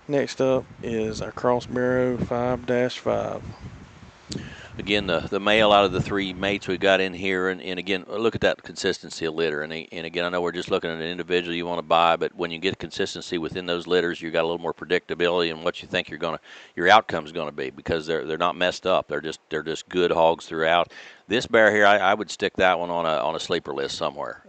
Next up is our Cross Barrow 5-5. Again, the male out of the three mates we got in here, and again, look at that consistency of litter. And again, I know we're just looking at an individual you want to buy, but when you get consistency within those litters, you got a little more predictability in what you think your outcome's gonna be, because they're not messed up. They're just good hogs throughout. This bear here, I would stick that one on a sleeper list somewhere.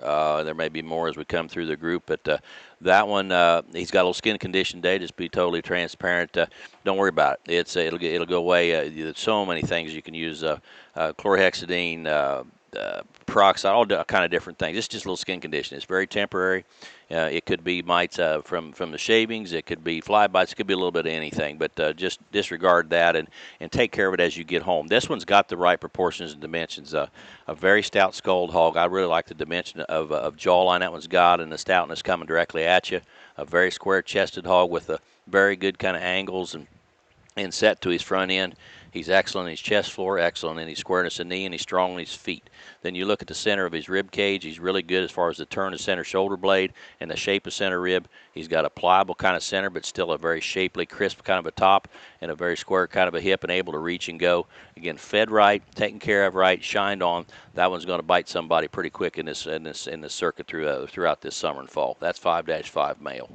There may be more as we come through the group, but that one, he's got a little skin condition day. Just be totally transparent. Don't worry about it. It'll go away. There's so many things you can use: chlorhexidine, peroxide, all kind of different things. It's just a little skin condition. It's very temporary. It could be mites from the shavings. It could be fly bites. It could be a little bit of anything. But just disregard that and take care of it as you get home. This one's got the right proportions and dimensions. A very stout skulled hog. I really like the dimension of jawline that one's got, and the stoutness coming directly at you. A very square chested hog with a very good kind of angles and set to his front end. He's excellent in his chest floor, excellent in his squareness of knee, and he's strong in his feet. Then you look at the center of his rib cage. He's really good as far as the turn of center shoulder blade and the shape of center rib. He's got a pliable kind of center, but still a very shapely, crisp kind of a top, and a very square kind of a hip, and able to reach and go. Again, fed right, taken care of right, shined on. That one's going to bite somebody pretty quick in this circuit throughout this summer and fall. That's 5-5 male.